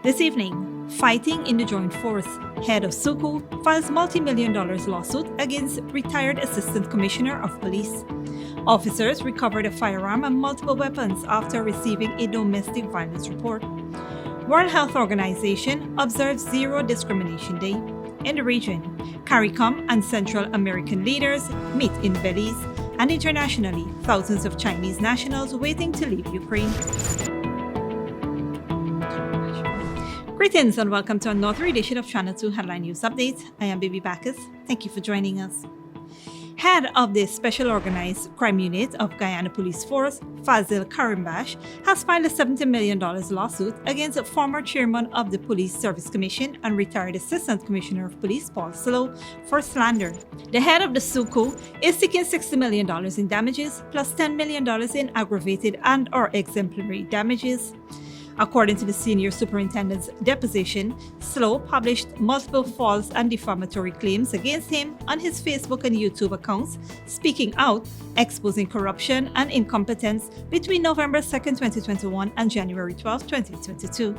This evening, fighting in the joint force, Head of SOCU files multi-million-dollar lawsuit against retired Assistant Commissioner of Police. Officers recovered a firearm and multiple weapons after receiving a domestic violence report. World Health Organization observes Zero Discrimination Day. In the region, Caricom and Central American leaders meet in Belize, and internationally, thousands of Chinese nationals waiting to leave Ukraine. Greetings and welcome to another edition of Channel 2 Headline News Update. I am Bibi Bacchus. Thank you for joining us. Head of the Special Organized Crime Unit of Guyana Police Force, Fazil Karimbash, has filed a $70 million lawsuit against a former chairman of the Police Service Commission and retired Assistant Commissioner of Police, Paul Slow, for slander. The head of the SOCU is seeking $60 million in damages plus $10 million in aggravated and/or exemplary damages. According to the senior superintendent's deposition, Slow published multiple false and defamatory claims against him on his Facebook and YouTube accounts, speaking out, exposing corruption and incompetence between November 2, 2021 and January 12, 2022.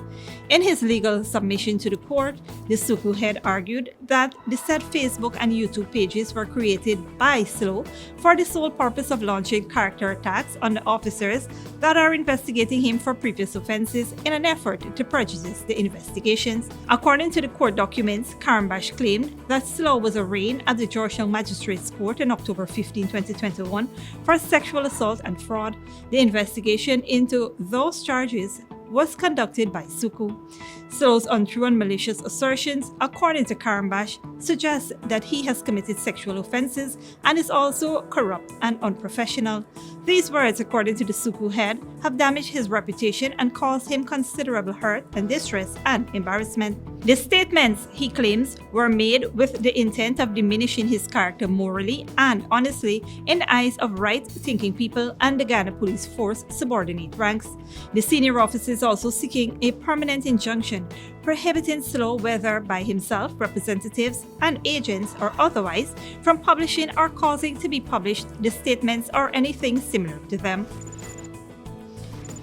In his legal submission to the court, the SOCU head argued that the said Facebook and YouTube pages were created by Slow for the sole purpose of launching character attacks on the officers that are investigating him for previous offenses in an effort to prejudice the investigations. According to the court documents, Karimbash claimed that Slow was arraigned at the Georgetown Magistrates Court on October 15, 2021 for sexual assault and fraud. The investigation into those charges was conducted by SOCU. Slow's untrue and malicious assertions, according to Karimbash, suggest that he has committed sexual offenses and is also corrupt and unprofessional. These words, according to the SOCU head, have damaged his reputation and caused him considerable hurt and distress and embarrassment. The statements, he claims, were made with the intent of diminishing his character morally and honestly in the eyes of right-thinking people and the Guyana Police Force subordinate ranks. The senior officer is also seeking a permanent injunction prohibiting Slow, whether by himself, representatives, and agents, or otherwise, from publishing or causing to be published the statements or anything similar to them.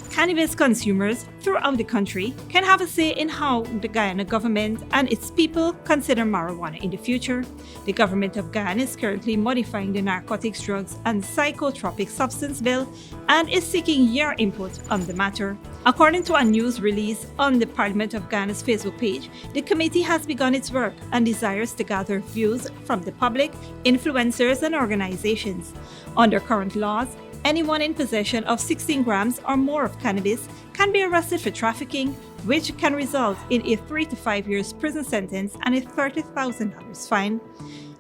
Cannabis consumers throughout the country can have a say in how the Guyana government and its people consider marijuana in the future. The government of Guyana is currently modifying the Narcotics, Drugs, and Psychotropic Substance Bill and is seeking your input on the matter. According to a news release on the Parliament of Guyana's Facebook page, the committee has begun its work and desires to gather views from the public, influencers, and organizations. Under current laws, anyone in possession of 16 grams or more of cannabis can be arrested for trafficking, which can result in a 3 to 5 years prison sentence and a $30,000 fine.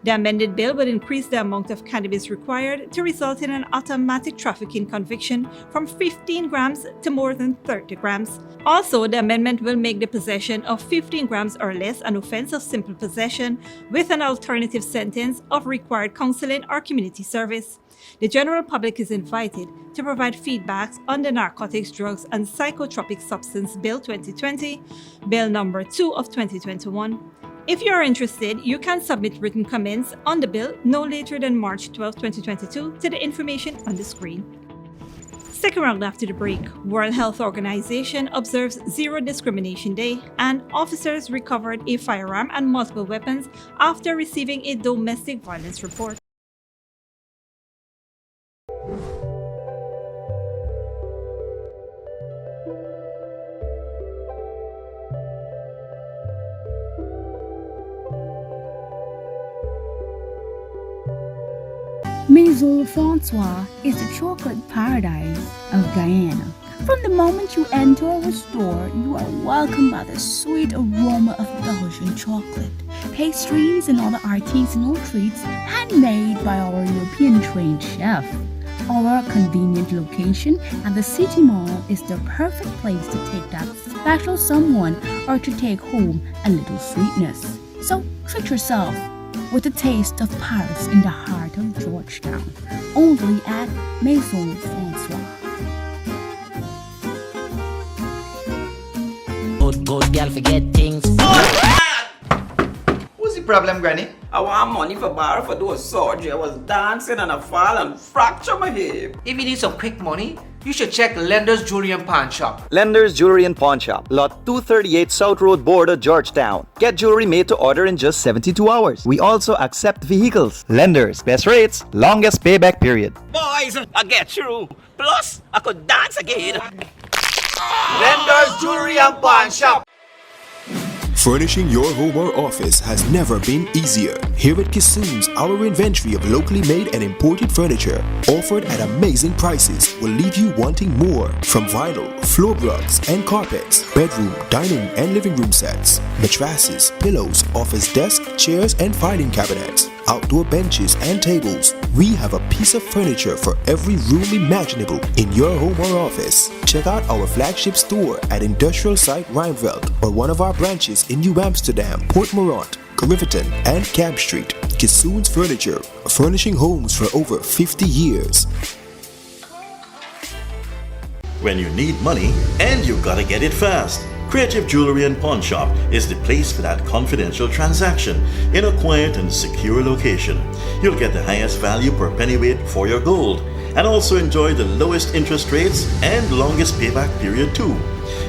The amended bill would increase the amount of cannabis required to result in an automatic trafficking conviction from 15 grams to more than 30 grams. Also, the amendment will make the possession of 15 grams or less an offense of simple possession with an alternative sentence of required counseling or community service. The general public is invited to provide feedback on the Narcotics, Drugs, and Psychotropic Substance Bill 2020, Bill number 2 of 2021. If you are interested, you can submit written comments on the bill no later than March 12, 2022 to the information on the screen. Second round after the break, World Health Organization observes Zero Discrimination Day, and officers recovered a firearm and multiple weapons after receiving a domestic violence report. Maison Francois is the chocolate paradise of Guyana. From the moment you enter our store, you are welcomed by the sweet aroma of Belgian chocolate, pastries, and other artisanal treats handmade by our European-trained chef. Our convenient location at the City Mall is the perfect place to take that special someone or to take home a little sweetness. So treat yourself with a taste of Paris in the heart of Georgetown, only at Maison Francois. Good girl forget things. What's the problem, Granny? I want money for borrow for do a surgery. I was dancing and I fall and fracture my hip. If you need some quick money, you should check Lender's Jewelry and Pawn Shop. Lender's Jewelry and Pawn Shop, Lot 238 South Road Border, Georgetown. Get jewelry made to order in just 72 hours. We also accept vehicles. Lender's, best rates, longest payback period. Boys, I get through. Plus, I could dance again. Lender's Jewelry and Pawn Shop. Furnishing your home or office has never been easier. Here at Kissoon's, our inventory of locally made and imported furniture, offered at amazing prices, will leave you wanting more. From vinyl, floor rugs and carpets, bedroom, dining and living room sets, mattresses, pillows, office desk, chairs and filing cabinets, outdoor benches and tables. We have a piece of furniture for every room imaginable in your home or office. Check out our flagship store at Industrial Site Rijnveld or one of our branches in New Amsterdam, Port Morant, Riverton and Camp Street. Kissoon's Furniture, furnishing homes for over 50 years. When you need money and you gotta get it fast, Creative Jewelry and Pawn Shop is the place for that confidential transaction in a quiet and secure location. You'll get the highest value per pennyweight for your gold and also enjoy the lowest interest rates and longest payback period too.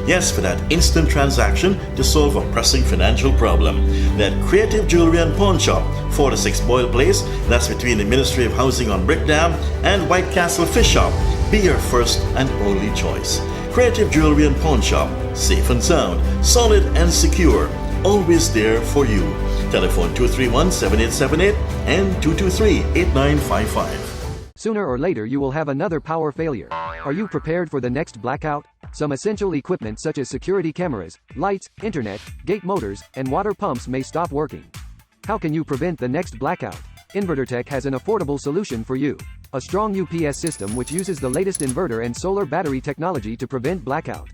Yes, for that instant transaction to solve a pressing financial problem. That Creative Jewelry and Pawn Shop, 46 Boyle Place, that's between the Ministry of Housing on Brickdam and White Castle Fish Shop. Be your first and only choice. Creative Jewelry and Pawn Shop, safe and sound, solid and secure, always there for you. Telephone 231-7878 and 223-8955. Sooner or later you will have another power failure. Are you prepared for the next blackout? Some essential equipment such as security cameras, lights, internet, gate motors, and water pumps may stop working. How can you prevent the next blackout? InverterTech has an affordable solution for you. A strong UPS system which uses the latest inverter and solar battery technology to prevent blackout.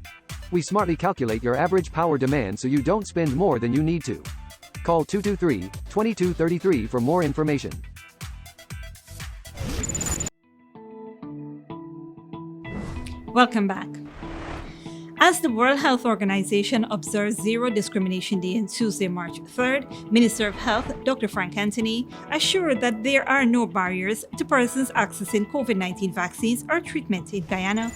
We smartly calculate your average power demand so you don't spend more than you need to. Call 223-2233 for more information. Welcome back. As the World Health Organization observes Zero Discrimination Day on Tuesday, March 3rd, Minister of Health, Dr. Frank Anthony, assured that there are no barriers to persons accessing COVID-19 vaccines or treatment in Guyana.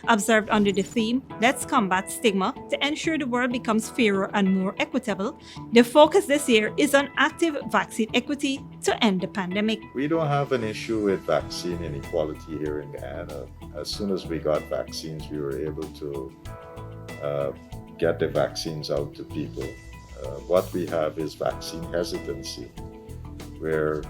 Observed under the theme, Let's Combat Stigma to ensure the world becomes fairer and more equitable, the focus this year is on active vaccine equity to end the pandemic. We don't have an issue with vaccine inequality here in Guyana. As soon as we got vaccines, we were able to get the vaccines out to people. What we have is vaccine hesitancy, where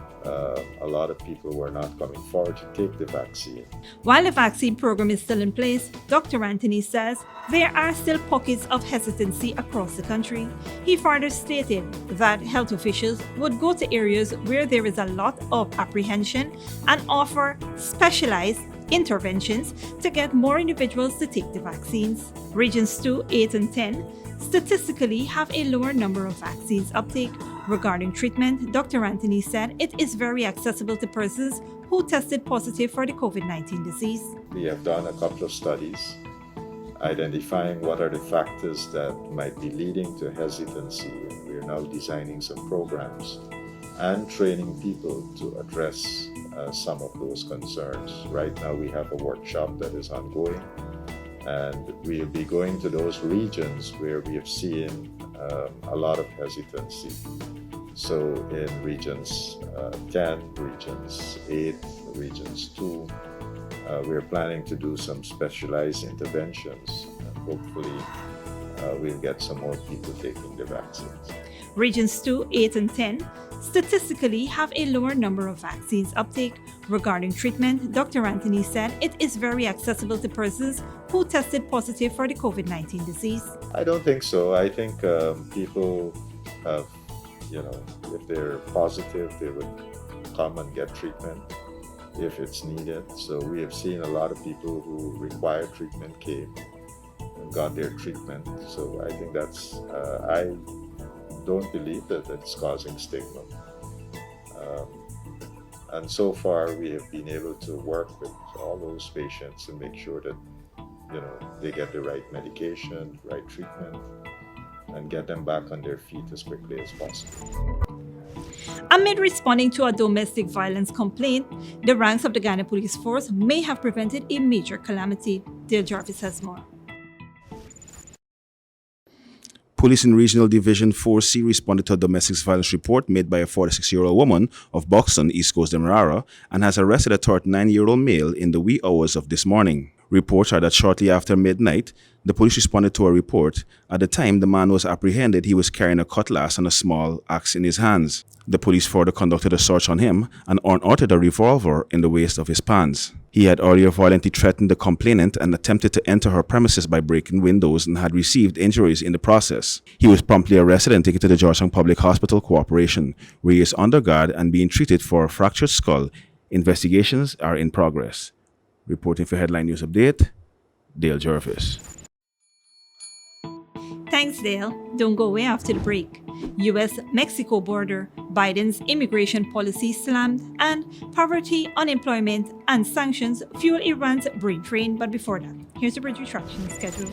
a lot of people were not coming forward to take the vaccine. While the vaccine program is still in place, Dr. Anthony says there are still pockets of hesitancy across the country. He further stated that health officials would go to areas where there is a lot of apprehension and offer specialized interventions to get more individuals to take the vaccines. Regions 2, 8, and 10 statistically have a lower number of vaccines uptake. Regarding treatment, Dr. Anthony said it is very accessible to persons who tested positive for the COVID-19 disease. We have done a couple of studies identifying what are the factors that might be leading to hesitancy. We are now designing some programs and training people to address some of those concerns. Right now we have a workshop that is ongoing, and we'll be going to those regions where we have seen a lot of hesitancy. So in regions 10, regions 8, regions 2, we're planning to do some specialized interventions, and hopefully we'll get some more people taking the vaccines. Regions 2, 8, and 10 statistically have a lower number of vaccines uptake. Regarding treatment, Dr. Anthony said it is very accessible to persons who tested positive for the COVID-19 disease. I don't think so. I think people have, if they're positive, they would come and get treatment if it's needed. So we have seen a lot of people who require treatment came and got their treatment. So I think that's, I don't believe that it's causing stigma. And so far we have been able to work with all those patients and make sure that they get the right medication, right treatment, and get them back on their feet as quickly as possible. Amid responding to a domestic violence complaint, the ranks of the Guyana Police Force may have prevented a major calamity. Dale Jarvis has more. Police in Regional Division 4C responded to a domestic violence report made by a 46-year-old woman of Buxton, East Coast Demerara, and has arrested a 39-year-old male in the wee hours of this morning. Reports are that shortly after midnight, the police responded to a report. At the time the man was apprehended, he was carrying a cutlass and a small axe in his hands. The police further conducted a search on him and unearthed a revolver in the waist of his pants. He had earlier violently threatened the complainant and attempted to enter her premises by breaking windows and had received injuries in the process. He was promptly arrested and taken to the Georgetown Public Hospital Corporation, where he is under guard and being treated for a fractured skull. Investigations are in progress. Reporting for Headline News Update, Dale Jarvis. Thanks, Dale. Don't go away after the break. US-Mexico border, Biden's immigration policy slammed, and poverty, unemployment, and sanctions fuel Iran's brain drain. But before that, here's the bridge retraction schedule.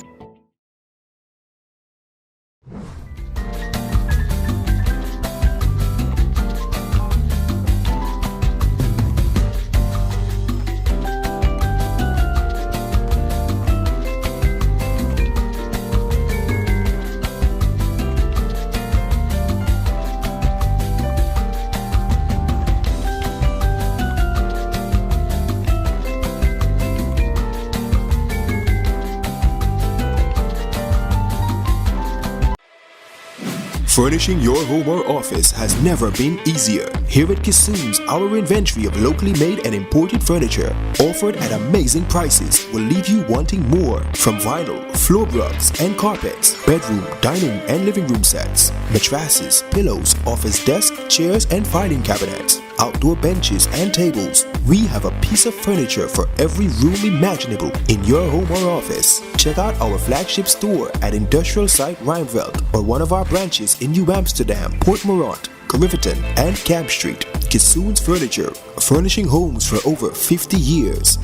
Furnishing your home or office has never been easier. Here at Kissoon's, our inventory of locally made and imported furniture, offered at amazing prices, will leave you wanting more. From vinyl, floor rugs and carpets, bedroom, dining and living room sets, mattresses, pillows, office desk, chairs and filing cabinets, outdoor benches and tables. We have a piece of furniture for every room imaginable in your home or office. Check out our flagship store at Industrial Site Rijnveld or one of our branches in New Amsterdam, Port Morant, Riverton and Camp Street. Kissoon's Furniture, furnishing homes for over 50 years.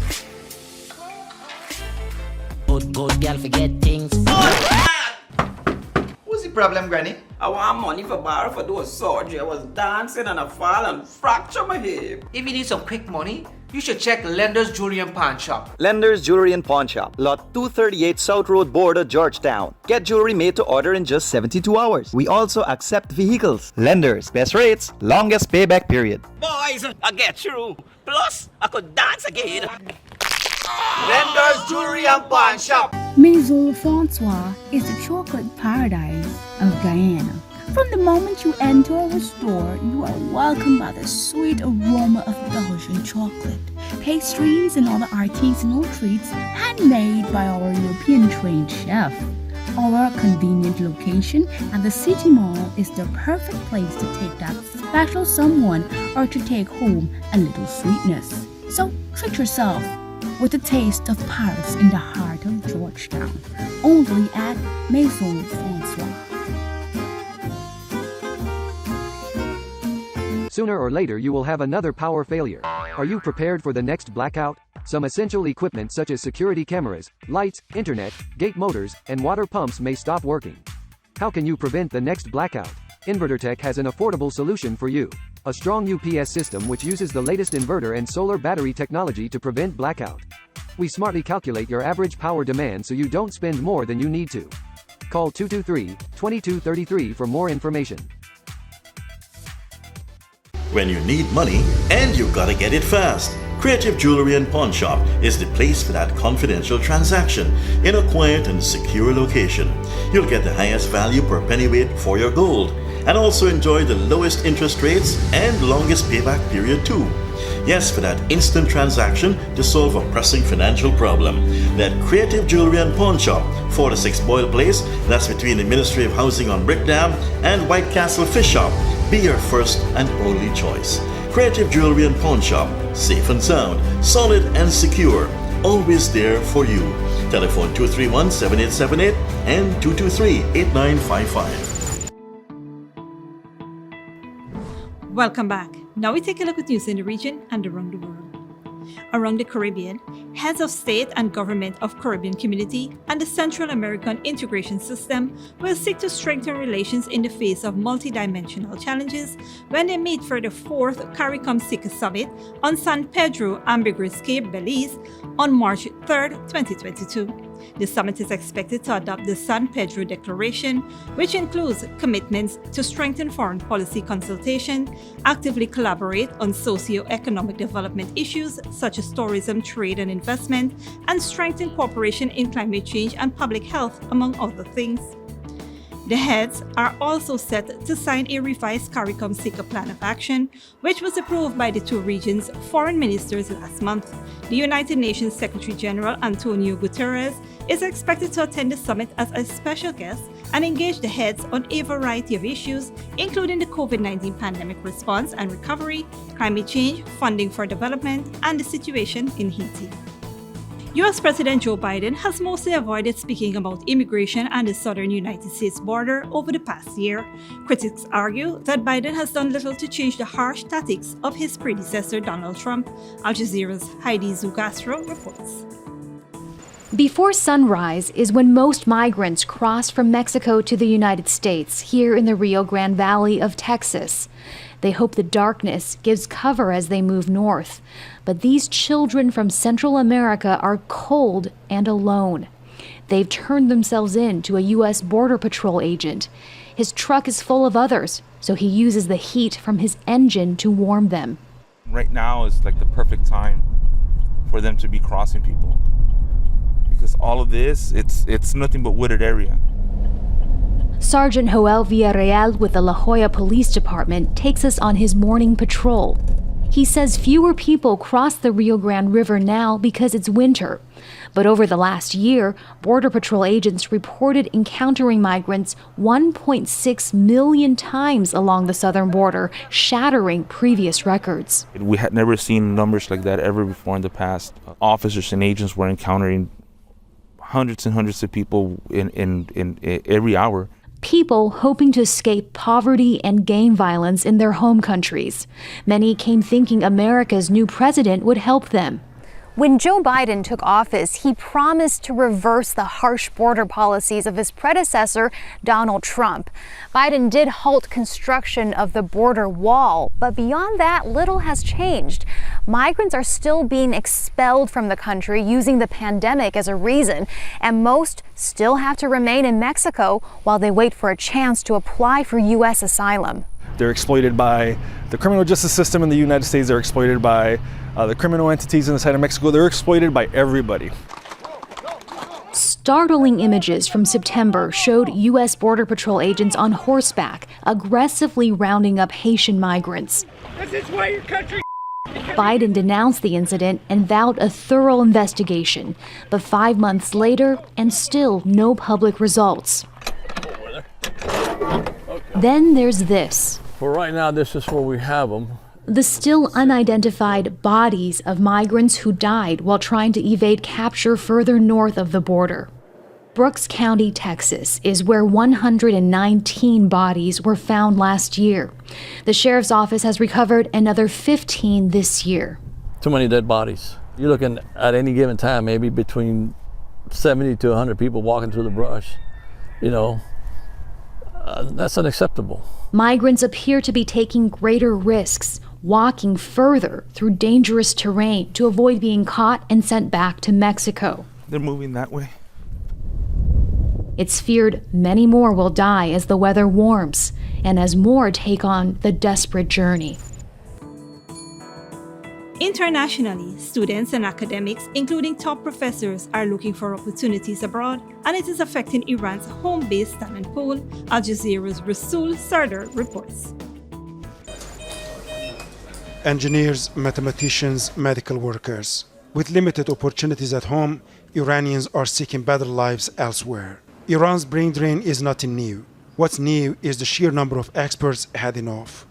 Good girl forget things. What's the problem, Granny? I want money for borrow for do a surgery. I was dancing and I fall and fracture my hip. If you need some quick money, you should check Lender's Jewelry and Pawn Shop. Lender's Jewelry and Pawn Shop, Lot 238 South Road Border, Georgetown. Get jewelry made to order in just 72 hours. We also accept vehicles. Lenders, best rates, longest payback period. Boys, I get through. Plus, I could dance again. Lender's Jewelry and Pawn Shop. Maison Francois is the chocolate paradise of Guyana. From the moment you enter our store, you are welcomed by the sweet aroma of Belgian chocolate, pastries and other artisanal treats handmade by our European-trained chef. Our convenient location at the City Mall is the perfect place to take that special someone or to take home a little sweetness. So treat yourself with a taste of Paris in the heart of Georgetown, only at Maison Francois. Sooner or later you will have another power failure. Are you prepared for the next blackout? Some essential equipment such as security cameras, lights, internet, gate motors, and water pumps may stop working. How can you prevent the next blackout? InverterTech has an affordable solution for you. A strong UPS system which uses the latest inverter and solar battery technology to prevent blackout. We smartly calculate your average power demand so you don't spend more than you need to. Call 223-2233 for more information. When you need money and you gotta get it fast, Creative Jewelry and Pawn Shop is the place for that confidential transaction in a quiet and secure location. You'll get the highest value per pennyweight for your gold and also enjoy the lowest interest rates and longest payback period too. Yes, for that instant transaction to solve a pressing financial problem. That Creative Jewelry and Pawn Shop, 46 Boyle Place, that's between the Ministry of Housing on Brick Dam and White Castle Fish Shop. Be your first and only choice. Creative Jewelry and Pawn Shop, safe and sound, solid and secure, always there for you. Telephone 231-7878 and 223-8955. Welcome back. Now we take a look at news in the region and around the world. Around the Caribbean, heads of state and government of Caribbean Community and the Central American Integration System will seek to strengthen relations in the face of multidimensional challenges when they meet for the 4th Caricom SOCU Summit on San Pedro Ambergris Cape, Belize, on March 3, 2022. The summit is expected to adopt the San Pedro Declaration, which includes commitments to strengthen foreign policy consultation, actively collaborate on socio-economic development issues such as tourism, trade and investment, and strengthen cooperation in climate change and public health, among other things. The heads are also set to sign a revised Caricom SOCU Plan of Action, which was approved by the two regions' foreign ministers last month. The United Nations Secretary General Antonio Guterres is expected to attend the summit as a special guest and engage the heads on a variety of issues, including the COVID-19 pandemic response and recovery, climate change, funding for development, and the situation in Haiti. U.S. President Joe Biden has mostly avoided speaking about immigration and the southern United States border over the past year. Critics argue that Biden has done little to change the harsh tactics of his predecessor, Donald Trump. Al Jazeera's Heidi Zugastro reports. Before sunrise is when most migrants cross from Mexico to the United States, here in the Rio Grande Valley of Texas. They hope the darkness gives cover as they move north. But these children from Central America are cold and alone. They've turned themselves in to a U.S. Border Patrol agent. His truck is full of others, so he uses the heat from his engine to warm them. Right now is like the perfect time for them to be crossing people. Because all of this, it's nothing but wooded area. Sergeant Joel Villarreal with the La Jolla Police Department takes us on his morning patrol. He says fewer people cross the Rio Grande River now because it's winter. But over the last year, Border Patrol agents reported encountering migrants 1.6 million times along the southern border, shattering previous records. We had never seen numbers like that ever before in the past. Officers and agents were encountering hundreds and hundreds of people in every hour. People hoping to escape poverty and gang violence in their home countries. Many came thinking America's new president would help them. When Joe Biden took office, he promised to reverse the harsh border policies of his predecessor, Donald Trump. Biden did halt construction of the border wall, but beyond that, little has changed. Migrants are still being expelled from the country using the pandemic as a reason, and most still have to remain in Mexico while they wait for a chance to apply for U.S. asylum. They're exploited by the criminal justice system in the United States. They're exploited by the criminal entities inside of Mexico. They're exploited by everybody. Startling images from September showed U.S. Border Patrol agents on horseback aggressively rounding up Haitian migrants. This is why your country. Biden denounced the incident and vowed a thorough investigation. But 5 months later, and still no public results. Then there's this. For right now, this is where we have them. The still unidentified bodies of migrants who died while trying to evade capture further north of the border. Brooks County, Texas, is where 119 bodies were found last year. The sheriff's office has recovered another 15 this year. Too many dead bodies. You're looking at any given time, maybe between 70 to 100 people walking through the brush. You know, that's unacceptable. Migrants appear to be taking greater risks, walking further through dangerous terrain to avoid being caught and sent back to Mexico. They're moving that way. It's feared many more will die as the weather warms and as more take on the desperate journey. Internationally, students and academics, including top professors, are looking for opportunities abroad, and it is affecting Iran's home-based talent pool. Al Jazeera's Rasul Sardar reports. Engineers, mathematicians, medical workers. With limited opportunities at home, Iranians are seeking better lives elsewhere. Iran's brain drain is nothing new. What's new is the sheer number of experts heading off.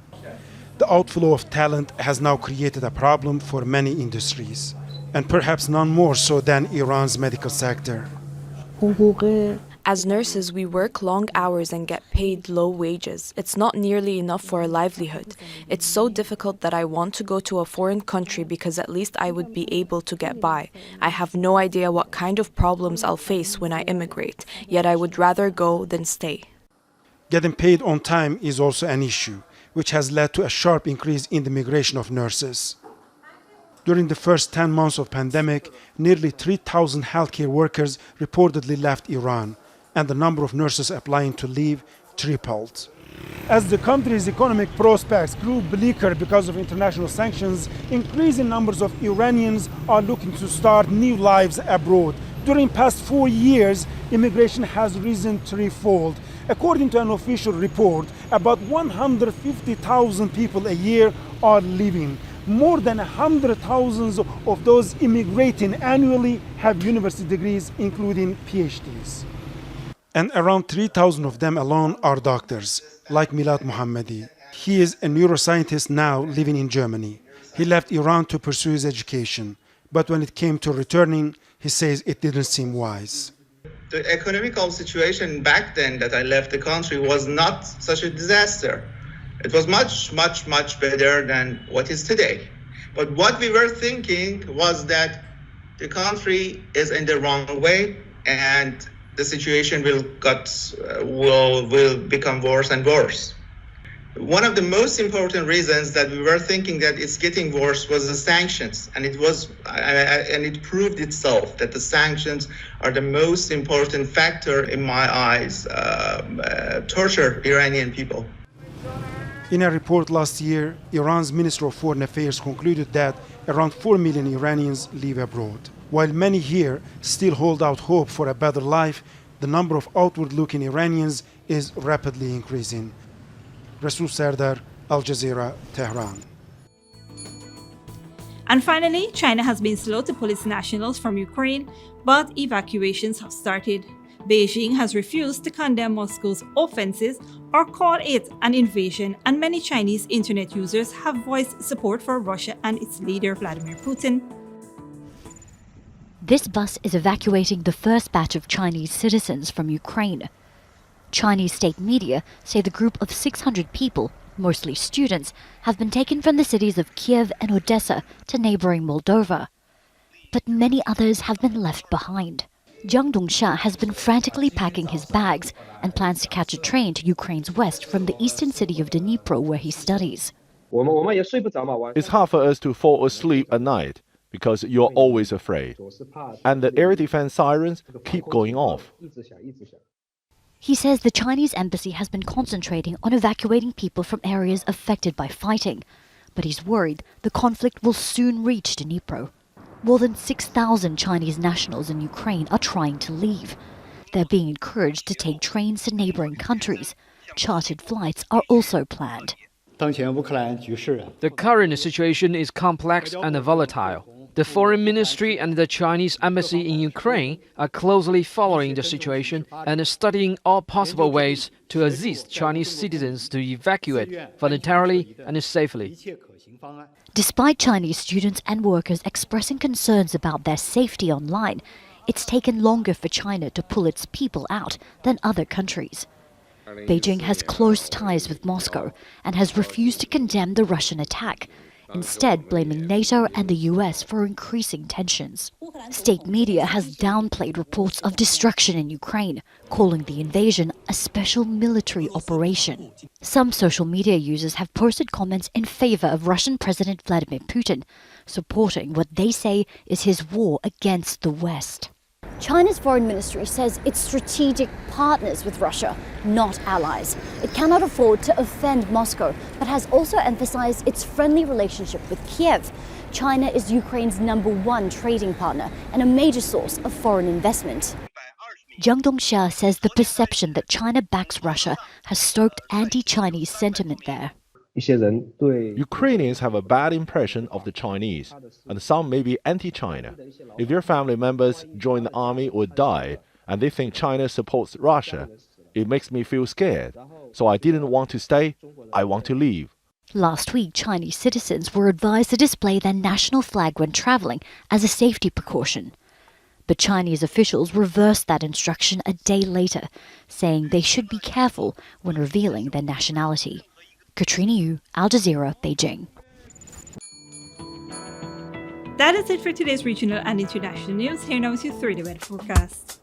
The outflow of talent has now created a problem for many industries, and perhaps none more so than Iran's medical sector. As nurses, we work long hours and get paid low wages. It's not nearly enough for a livelihood. It's so difficult that I want to go to a foreign country because at least I would be able to get by. I have no idea what kind of problems I'll face when I immigrate, yet I would rather go than stay. Getting paid on time is also an issue, which has led to a sharp increase in the migration of nurses. During the first 10 months of pandemic, nearly 3,000 healthcare workers reportedly left Iran, and the number of nurses applying to leave tripled. As the country's economic prospects grew bleaker because of international sanctions, increasing numbers of Iranians are looking to start new lives abroad. During past 4 years, immigration has risen threefold. According to an official report, about 150,000 people a year are leaving. More than 100,000 of those immigrating annually have university degrees, including PhDs. And around 3,000 of them alone are doctors, like Milad Mohammadi. He is a neuroscientist now living in Germany. He left Iran to pursue his education, but when it came to returning, he says it didn't seem wise. The economical situation back then that I left the country was not such a disaster. It was much, much, much better than what is today. But what we were thinking was that the country is in the wrong way and the situation will become worse and worse. One of the most important reasons that we were thinking that it's getting worse was the sanctions, and it proved itself that the sanctions are the most important factor in my eyes, torture Iranian people. In a report last year, Iran's Minister of Foreign Affairs concluded that around 4 million Iranians live abroad. While many here still hold out hope for a better life, the number of outward-looking Iranians is rapidly increasing. Rasul Sardar, Al Jazeera, Tehran. And finally, China has been slow to police nationals from Ukraine, but evacuations have started. Beijing has refused to condemn Moscow's offenses or call it an invasion, and many Chinese internet users have voiced support for Russia and its leader Vladimir Putin. This bus is evacuating the first batch of Chinese citizens from Ukraine. Chinese state media say the group of 600 people, mostly students, have been taken from the cities of Kiev and Odessa to neighboring Moldova. But many others have been left behind. Jiang Dongsha has been frantically packing his bags and plans to catch a train to Ukraine's west from the eastern city of Dnipro, where he studies. It's hard for us to fall asleep at night because you're always afraid. And the air defense sirens keep going off. He says the Chinese embassy has been concentrating on evacuating people from areas affected by fighting, but he's worried the conflict will soon reach Dnipro. More than 6,000 Chinese nationals in Ukraine are trying to leave. They're being encouraged to take trains to neighboring countries. Chartered flights are also planned. The current situation is complex and volatile. The Foreign Ministry and the Chinese Embassy in Ukraine are closely following the situation and studying all possible ways to assist Chinese citizens to evacuate voluntarily and safely. Despite Chinese students and workers expressing concerns about their safety online, it's taken longer for China to pull its people out than other countries. Beijing has close ties with Moscow and has refused to condemn the Russian attack, instead blaming NATO and the US for increasing tensions. State media has downplayed reports of destruction in Ukraine, calling the invasion a special military operation. Some social media users have posted comments in favor of Russian President Vladimir Putin, supporting what they say is his war against the West. China's foreign ministry says it's strategic partners with Russia, not allies. It cannot afford to offend Moscow, but has also emphasized its friendly relationship with Kiev. China is Ukraine's #1 trading partner and a major source of foreign investment. Jiang Dongsha says the perception that China backs Russia has stoked anti-Chinese sentiment there. Ukrainians have a bad impression of the Chinese, and some may be anti-China. If your family members join the army or die, and they think China supports Russia, it makes me feel scared. So I didn't want to stay, I want to leave. Last week, Chinese citizens were advised to display their national flag when traveling as a safety precaution. But Chinese officials reversed that instruction a day later, saying they should be careful when revealing their nationality. Katrina Yu, Al Jazeera, Beijing. That is it for today's regional and international news. Here now is your 3-day weather forecast.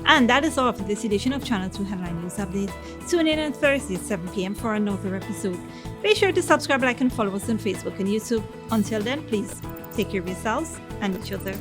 And that is all for this edition of Channel 2 Headline News Update. Tune in on Thursday at 7 p.m. for another episode. Be sure to subscribe, like, and follow us on Facebook and YouTube. Until then, please take care of yourselves and each other.